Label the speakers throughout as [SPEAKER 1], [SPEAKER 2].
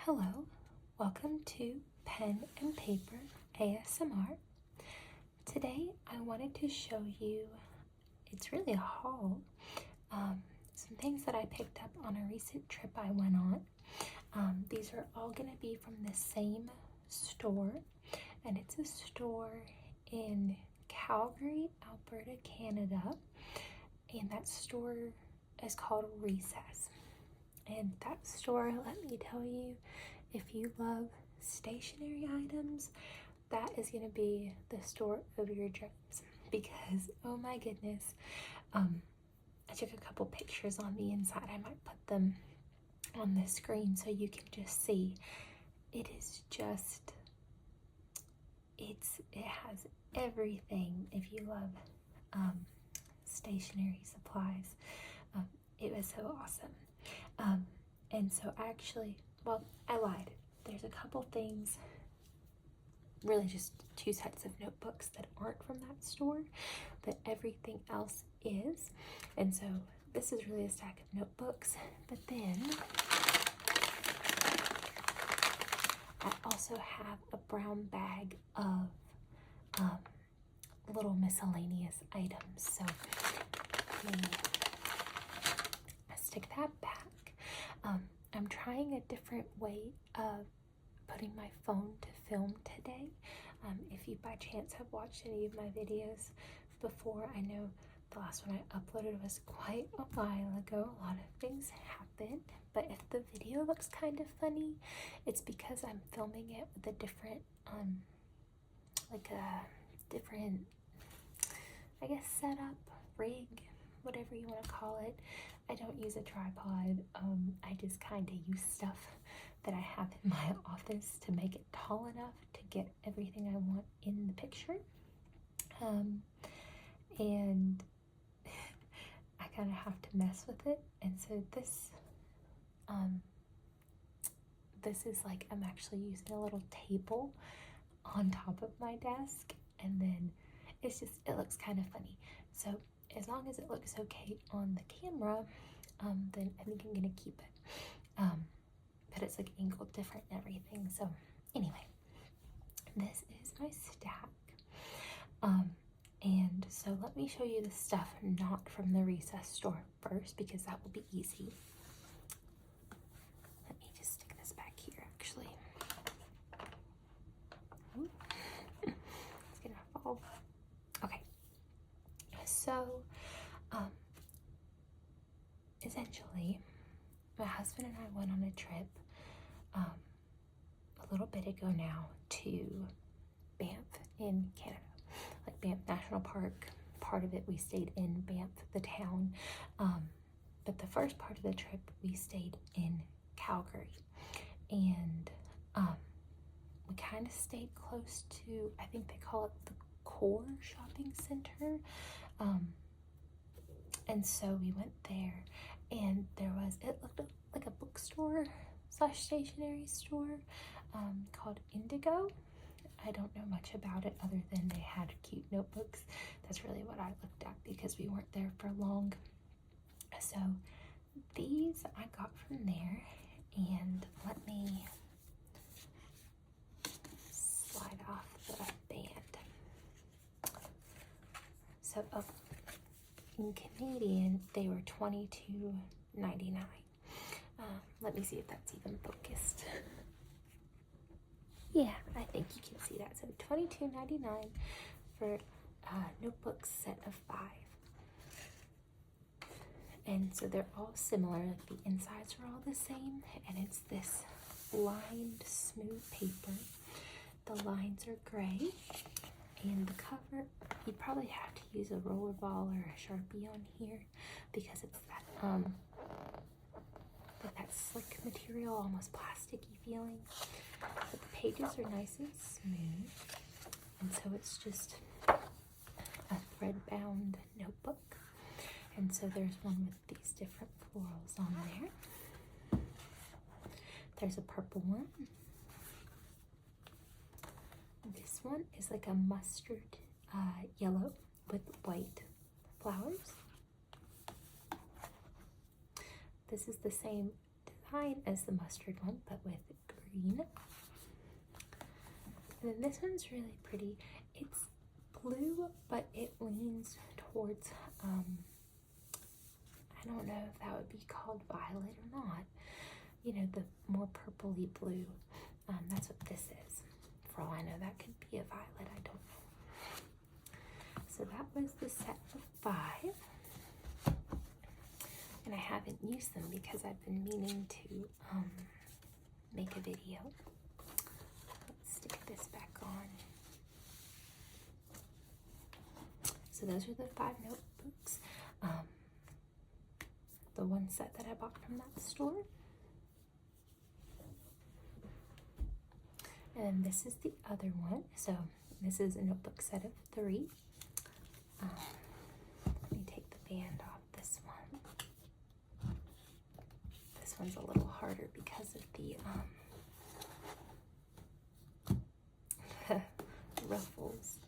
[SPEAKER 1] Hello, welcome to Pen and Paper ASMR. Today I wanted to show you, it's really a haul, some things that I picked up on a recent trip I went on. These are all going to be from the same store, and it's a store in Calgary, Alberta, Canada, and that store is called Recess. And that store, let me tell you, if you love stationery items, that is going to be the store of your dreams, because oh my goodness, I took a couple pictures on the inside. I might put them on the screen so you can just see. It is just, it has everything if you love stationery supplies. It was so awesome. And so I lied. There's a couple things, really just 2 sets of notebooks that aren't from that store, but everything else is. And so this is really a stack of notebooks, but then I also have a brown bag of little miscellaneous items. So let me stick that back. I'm trying a different way of putting my phone to film today. If you by chance have watched any of my videos before, I know the last one I uploaded was quite a while ago. A lot of things happened, but if the video looks kind of funny, it's because I'm filming it with a different, I guess, setup, rig, whatever you want to call it. I don't use a tripod. I just kind of use stuff that I have in my office to make it tall enough to get everything I want in the picture. And I kind of have to mess with it. And so this is like, I'm actually using a little table on top of my desk, and then it looks kind of funny. So as long as it looks okay on the camera, then I think I'm gonna keep it. But it's like angled different and everything. So anyway, this is my stack. And so let me show you the stuff not from the Recess store first, because that will be easy. Let me just stick this back here, actually. It's gonna fall. Okay. So, essentially, my husband and I went on a trip a little bit ago now to Banff in Canada, like Banff National Park. Part of it we stayed in Banff, the town, but the first part of the trip we stayed in Calgary, and we kind of stayed close to, I think they call it the Core Shopping Center. And so we went there, and it looked like a bookstore / stationery store called Indigo. I don't know much about it other than they had cute notebooks. That's really what I looked at because we weren't there for long. So these I got from there, and let me slide off the band. So in Canadian, they were $22.99. Let me see if that's even focused. Yeah, I think you can see that. So $22.99 for a notebook set of 5. And so they're all similar, like the insides are all the same, and it's this lined smooth paper. The lines are gray, and the cover, you'd probably have to use a roller ball or a Sharpie on here because it's that like that slick material, almost plasticky feeling. But the pages are nice and smooth, and so it's just a thread-bound notebook. And so there's one with these different florals on there. There's a purple one. This one is like a mustard yellow with white flowers. This is the same fine as the mustard one, but with green. And then this one's really pretty. It's blue, but it leans towards, I don't know if that would be called violet or not. You know, the more purpley blue. That's what this is. For all I know, that could be a violet. I don't know. So that was the set of 5. And I haven't used them because I've been meaning to make a video. Let's stick this back on. So those are the 5 notebooks. The one set that I bought from that store. And this is the other one. So this is a notebook set of 3. Let me take the band off this one. This one's a little harder because of the ruffles.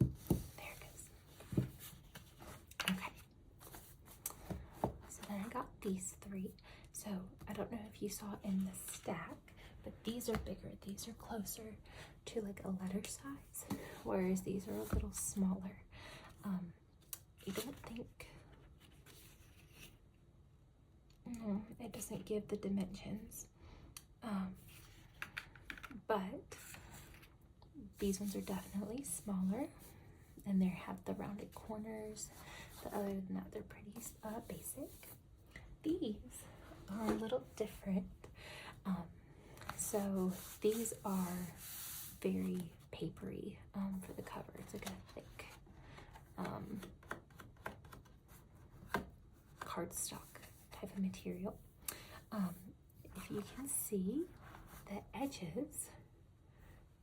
[SPEAKER 1] There it is. Okay. So then I got these 3. So I don't know if you saw in the stack, but these are bigger. These are closer to like a letter size, whereas these are a little smaller. I don't think, no, it doesn't give the dimensions, but these ones are definitely smaller, and they have the rounded corners, but other than that, they're pretty basic. These are a little different. So these are very papery for the cover. It's like a thick cardstock type of material. If you can see the edges,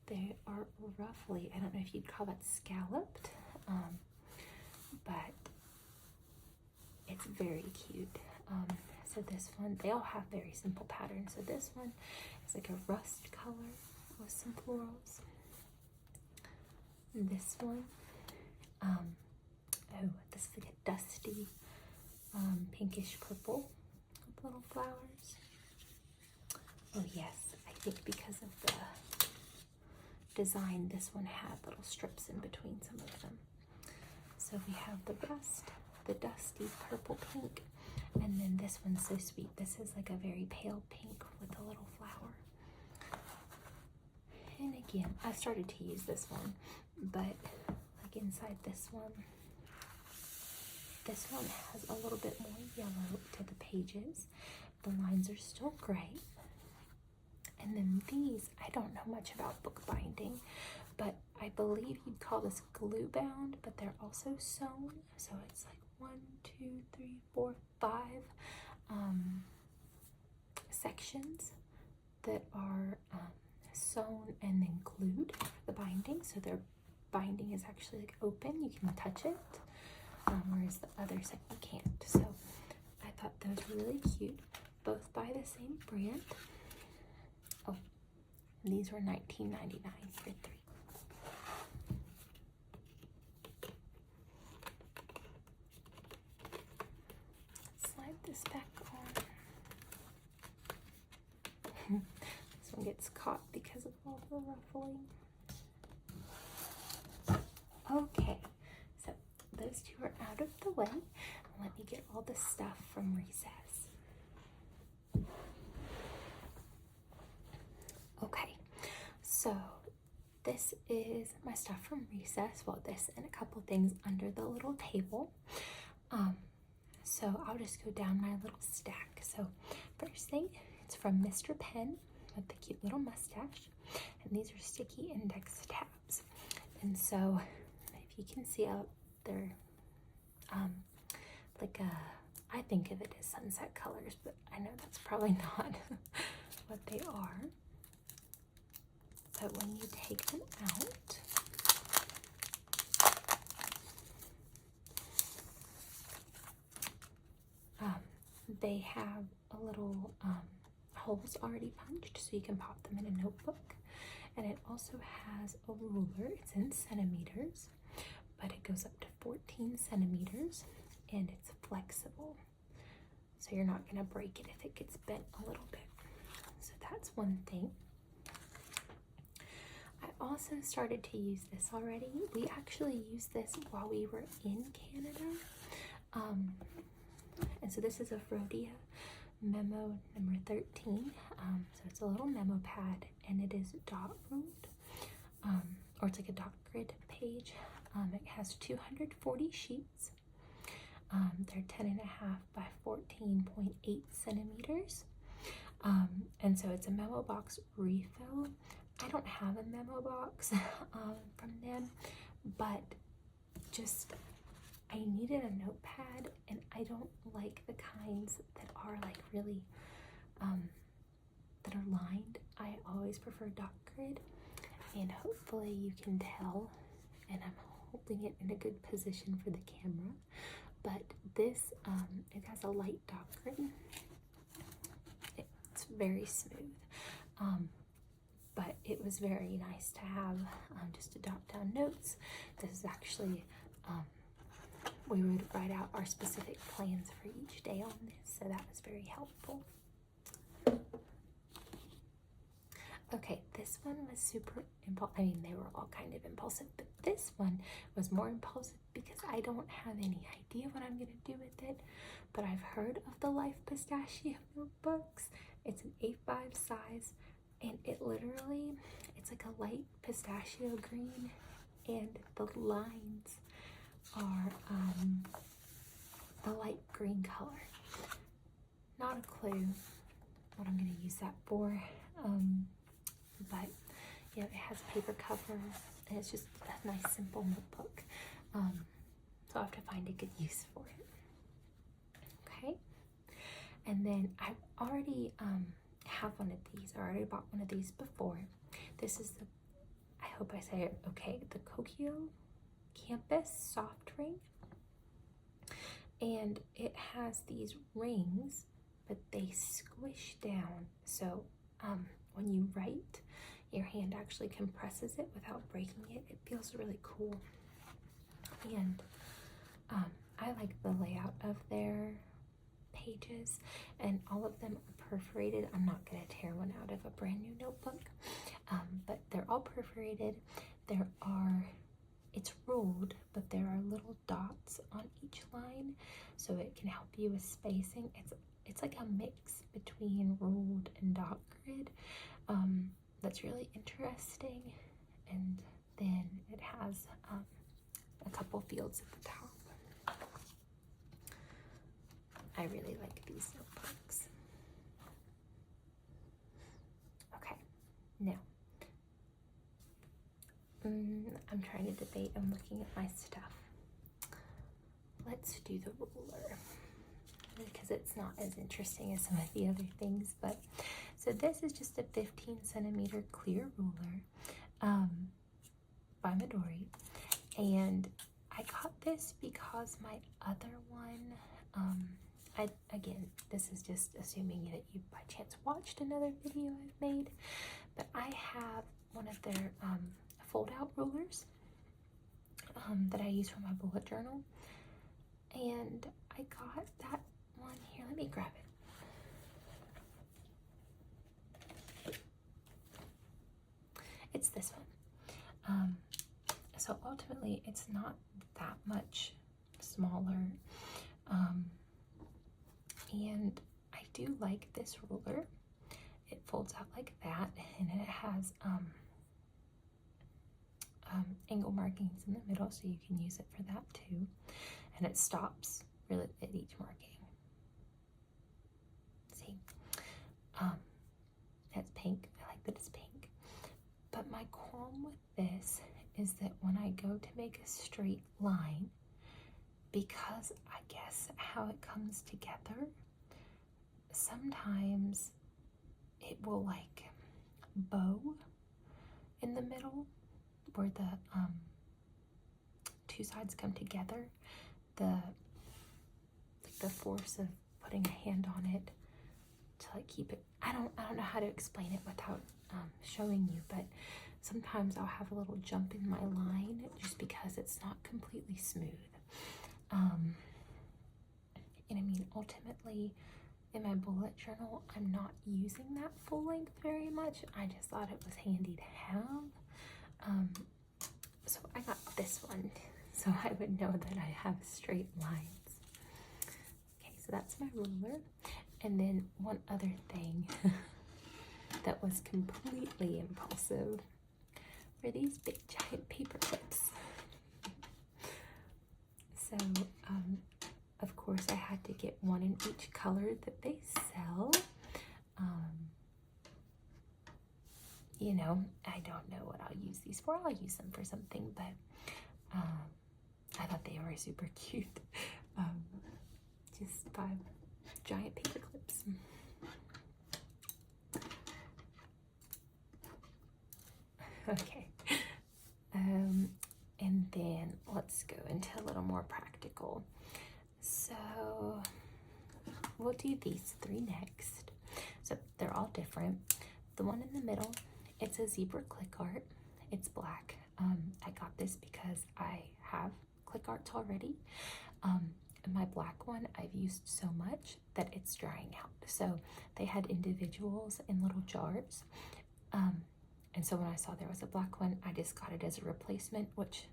[SPEAKER 1] they are roughly, I don't know if you'd call that scalloped, but it's very cute. So this one, they all have very simple patterns. So this one is like a rust color with some florals. And this one, this is like a dusty pinkish purple with little flowers. Oh yes, I think because of the design, this one had little strips in between some of them. So we have the rust, the dusty purple pink, and then this one's so sweet. This is like a very pale pink with a little flower. And again, I started to use this one, but like inside this one has a little bit more yellow to the pages. The lines are still gray. And then these, I don't know much about bookbinding, but I believe you'd call this glue bound, but they're also sewn. So it's like 1, 2, 3, 4, 5 sections that are sewn and then glued for the binding. So their binding is actually like open, you can touch it, whereas the other set you can't. So I thought those were really cute, both by the same brand. Oh, these were $19.99 for 3. Slide this back on. This one gets caught because of all the ruffling. Okay, so those 2 are out of the way. Let me get all the stuff from recess. Okay, so this is my stuff from recess. Well, this and a couple things under the little table. So I'll just go down my little stack. So first thing, it's from Mr. Pen with the cute little mustache. And these are sticky index tabs. And so if you can see out there, like I think of it as sunset colors, but I know that's probably not what they are. But when you take them out, they have a little holes already punched, so you can pop them in a notebook. And it also has a ruler. It's in centimeters, but it goes up to 14 centimeters. and it's flexible. So you're not gonna break it if it gets bent a little bit. So that's one thing. I also started to use this already. We actually used this while we were in Canada. And so this is a Rhodia memo number 13. So it's a little memo pad, and it is dot ruled, or it's like a dot grid page. It has 240 sheets. They're 10.5 by 14.8 centimeters. And so it's a memo box refill. I don't have a memo box from them, but just I needed a notepad, and I don't like the kinds that are like really that are lined. I always prefer dot grid, and hopefully you can tell, and I'm holding it in a good position for the camera, but this it has a light dot grid. It's very smooth, but it was very nice to have just to jot down notes. This is actually we would write out our specific plans for each day on this, so that was very helpful. Okay, this one was super impulsive. I mean, they were all kind of impulsive, but this one was more impulsive because I don't have any idea what I'm going to do with it, but I've heard of the Life Pistachio notebooks. It's an 8x size, and it literally, it's like a light pistachio green, and the lines are the light green color. Not a clue what I'm going to use that for, but yeah, it has paper cover, and it's just a nice simple notebook. So I'll have to find a good use for it. Okay, and then I already have one of these. I already bought one of these before. This is the, I hope I say it okay, the Kokio Campus Soft Ring, and it has these rings, but they squish down, so when you write, your hand actually compresses it without breaking it. It feels really cool, and I like the layout of their pages, and all of them are perforated. I'm not going to tear one out of a brand new notebook, but they're all perforated. It's ruled, but there are little dots on each line, so it can help you with spacing. It's like a mix between ruled and dot grid. That's really interesting, and then it has a couple fields at the top. I really like these notebooks. Okay, now I'm trying to debate. I'm looking at my stuff. Let's do the ruler, because it's not as interesting as some of the other things. But so this is just a 15 centimeter clear ruler by Midori, and I got this because my other one, again, this is just assuming that you by chance watched another video I've made, but I have one of their fold out rulers that I use for my bullet journal, and I got that one here. Let me grab it. It's this one. So ultimately it's not that much smaller, and I do like this ruler. It folds out like that, and it has angle markings in the middle, so you can use it for that too, and it stops really at each marking. See, it's pink. I like that it's pink, but my qualm with this is that when I go to make a straight line, because I guess how it comes together, sometimes it will like bow in the middle where the two sides come together. The force of putting a hand on it to like keep it, I don't know how to explain it without showing you, but sometimes I'll have a little jump in my line just because it's not completely smooth. And I mean, ultimately, in my bullet journal, I'm not using that full length very much. I just thought it was handy to have. So I got this one so I would know that I have straight lines. Okay, so that's my ruler. And then one other thing that was completely impulsive were these big giant paper clips. So, of course, I had to get one in each color that they sell. You know, I don't know what I'll use these for. I'll use them for something, but I thought they were super cute. Just 5 giant paper clips. Okay. And then let's go into a little more practical. So we'll do these 3 next. So they're all different. The one in the middle, it's a zebra click art. It's black. I got this because I have click arts already. My black one I've used so much that it's drying out. So they had individuals in little jars. And so when I saw there was a black one, I just got it as a replacement, which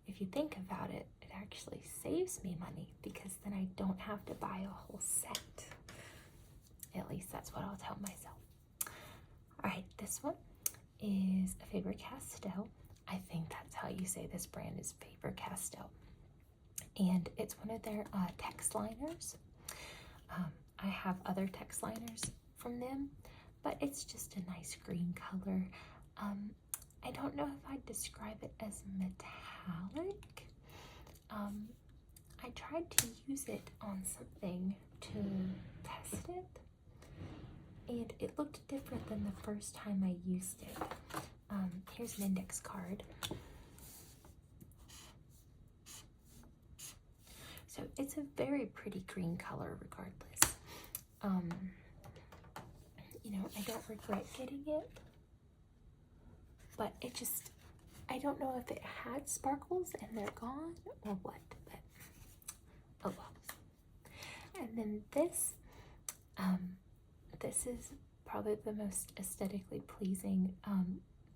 [SPEAKER 1] if you think about it, it actually saves me money because then I don't have to buy a whole set. At least that's what I'll tell myself. All right, this one is a Faber-Castell. I think that's how you say this brand is Faber-Castell. And it's one of their text liners. I have other text liners from them, but it's just a nice green color. I don't know if I'd describe it as metallic. I tried to use it on something to test it, and it looked different than the first time I used it. Here's an index card. So it's a very pretty green color regardless. You know, I don't regret getting it, but it just, I don't know if it had sparkles and they're gone or what, but oh well. And then this is probably the most aesthetically pleasing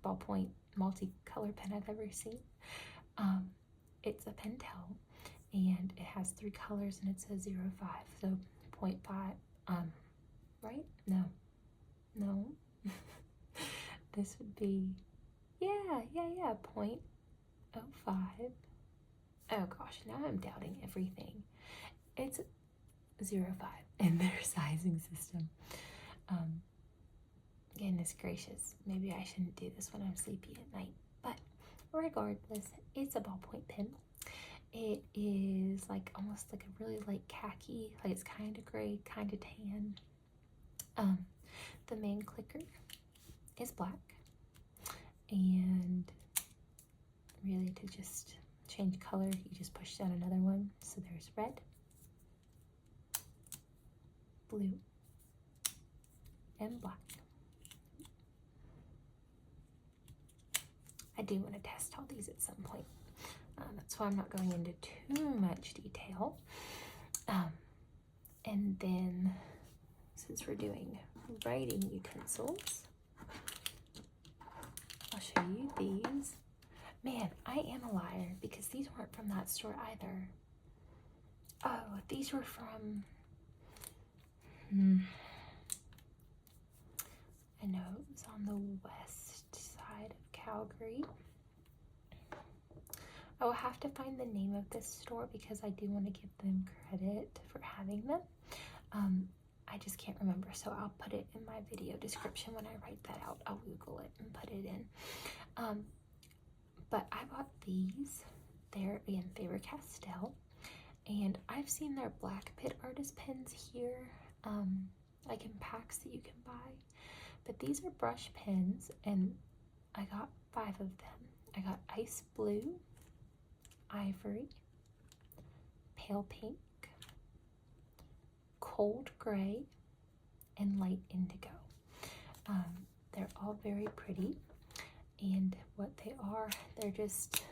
[SPEAKER 1] ballpoint multicolor pen I've ever seen. It's a Pentel, and it has 3 colors, and it says 0.5, so 0.5, right? No. This would be, yeah, 0.05. Oh gosh, now I'm doubting everything. It's 0.5 in their sizing system. Goodness gracious, maybe I shouldn't do this when I'm sleepy at night, but regardless, it's a ballpoint pen. It is like almost like a really light khaki, like it's kind of gray, kind of tan. The main clicker is black, and really to just change color, you just push down another one. So there's red, blue, and black. I do want to test all these at some point. That's why I'm not going into too much detail. And then, since we're doing writing utensils, I'll show you these. Man, I am a liar because these weren't from that store either. Oh, these were from, I know it was on the west side of Calgary. I will have to find the name of this store because I do want to give them credit for having them. I just can't remember, so I'll put it in my video description when I write that out. I'll Google it and put it in. But I bought these. They're in Faber-Castell, and I've seen their Black Pit artist pens here, like in packs that you can buy. But these are brush pens, and I got 5 of them. I got ice blue, ivory, pale pink, cold gray, and light indigo. They're all very pretty, and what they are, they're just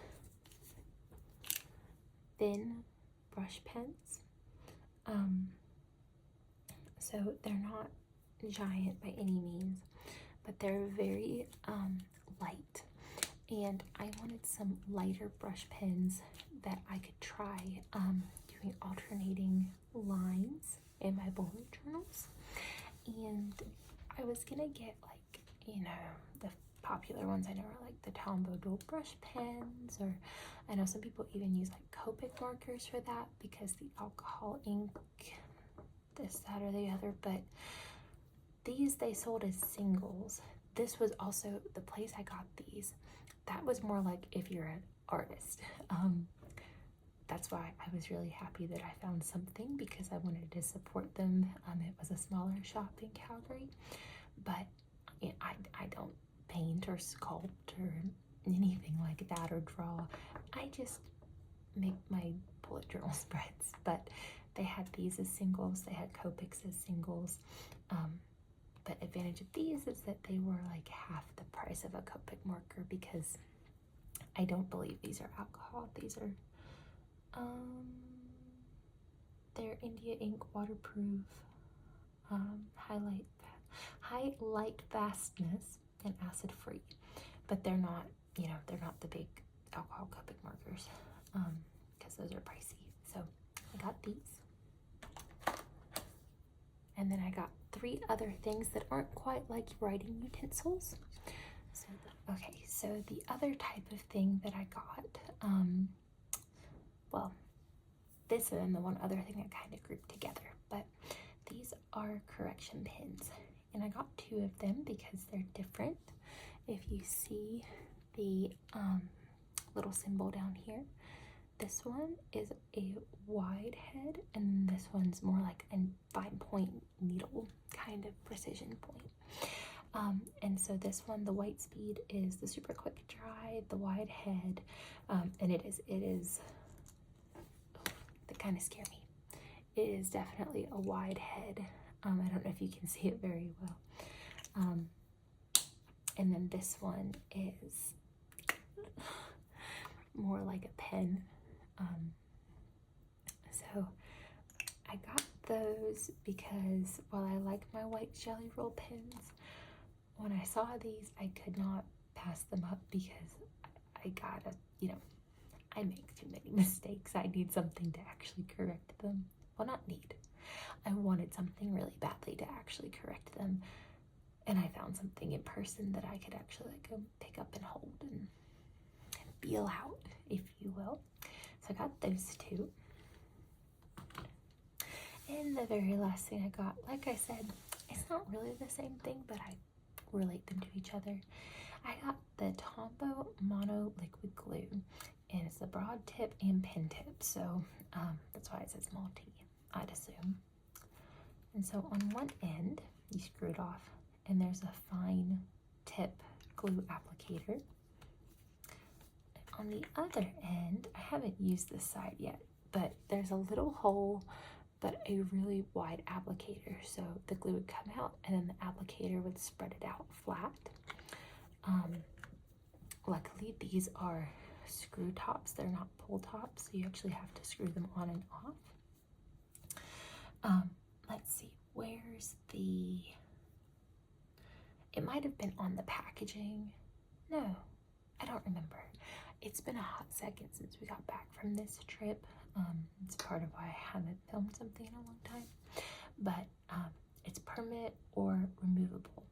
[SPEAKER 1] thin brush pens. So they're not giant by any means, but they're very light. And I wanted some lighter brush pens that I could try doing alternating lines in my bullet journals. And I was gonna get, like, the popular ones I know are like the Tombow dual brush pens, or I know some people even use like Copic markers for that because the alcohol ink, this, that, or the other. But these they sold as singles. This was also the place I got these. That was more like if you're an artist. That's why I was really happy that I found something, because I wanted to support them. It was a smaller shop in Calgary, but I don't paint or sculpt or anything like that or draw. I just make my bullet journal spreads. But they had these as singles, they had Copics as singles. But advantage of these is that they were like half the price of a Copic marker, because I don't believe these are alcohol. These are they're India ink, waterproof, highlight fastness, and acid free. But they're not, they're not the big alcohol Copic markers, because those are pricey. So I got these. And then I got 3 other things that aren't quite like writing utensils. So the other type of thing that I got, well, this and the one other thing I kind of grouped together, but these are correction pens. And I got 2 of them because they're different. If you see the little symbol down here, this one is a wide head, and this one's more like a fine point needle kind of precision point. And so this one, the white speed, is the super quick dry, the wide head, and it is that kind of scare me. It is definitely a wide head. I don't know if you can see it very well. And then this one is more like a pen. So I got those because while I like my white Jelly Roll pens, when I saw these, I could not pass them up, because I gotta, I make too many mistakes. I need something to actually correct them. Well, not need. I wanted something really badly to actually correct them. And I found something in person that I could actually go pick up and hold and feel out, if you will. So I got those 2. And the very last thing I got, like I said, it's not really the same thing, but I relate them to each other. I got the Tombow Mono Liquid Glue, and it's the broad tip and pen tip, so that's why it says multi, I'd assume. And so on one end, you screw it off, and there's a fine tip glue applicator. On the other end, I haven't used this side yet, but there's a little hole, but a really wide applicator, so the glue would come out and then the applicator would spread it out flat. Luckily, these are screw tops, they're not pull tops, so you actually have to screw them on and off. Let's see, where's the, it might have been on the packaging. No, I don't remember. It's been a hot second since we got back from this trip. It's part of why I haven't filmed something in a long time. But it's permanent or removable.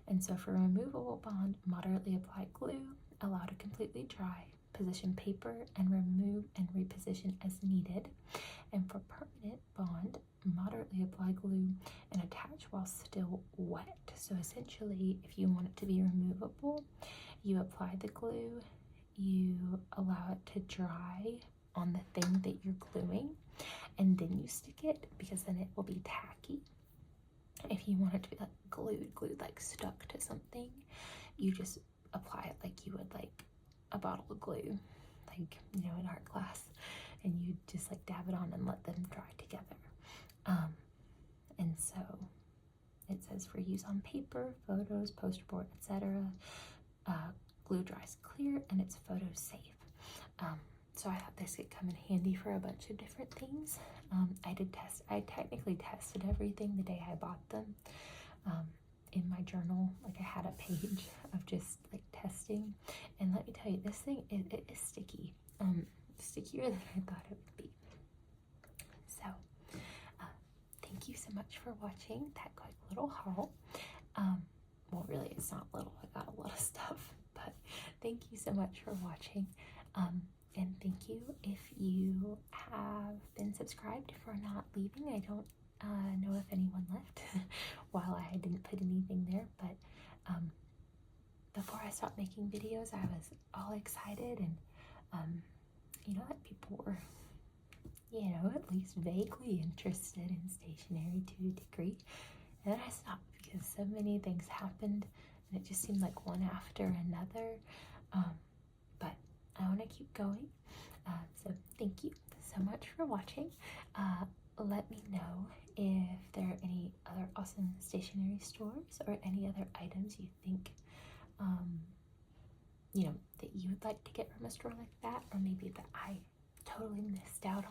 [SPEAKER 1] And so for removable bond, moderately applied glue, allow to completely dry, position paper, and remove and reposition as needed. And for permanent bond, moderately apply glue and attach while still wet. So essentially, if you want it to be removable, you apply the glue, you allow it to dry on the thing that you're gluing, and then you stick it, because then it will be tacky. If you want it to be like glued like stuck to something, you just apply it like you would like a bottle of glue, like in art class, and you just like dab it on and let them dry together. And so it says for use on paper, photos, poster board, etc. Glue dries clear and it's photo safe. so I thought this could come in handy for a bunch of different things. I technically tested everything the day I bought them. In my journal, like I had a page of just like testing, and let me tell you, this thing it is sticky, stickier than I thought it would be. So, thank you so much for watching that quick little haul. Well, really, it's not little. I got a lot of stuff, but thank you so much for watching. And thank you if you have been subscribed for not leaving. I don't know if anyone left while I didn't put anything there, but before I stopped making videos, I was all excited, and you know, that people were, you know, at least vaguely interested in stationery to a degree. And then I stopped because so many things happened, and it just seemed like one after another. But I want to keep going. So thank you so much for watching. Let me know if there are any other awesome stationery stores or any other items you think, you know, that you would like to get from a store like that, or maybe that I totally missed out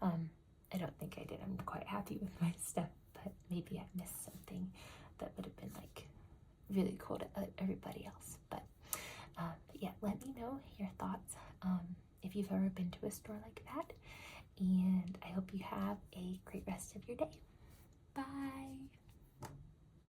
[SPEAKER 1] on. I don't think I did. I'm quite happy with my stuff, but maybe I missed something that would have been like really cool to everybody else. But yeah, let me know your thoughts if you've ever been to a store like that, and I hope you have a great rest of your day. Bye!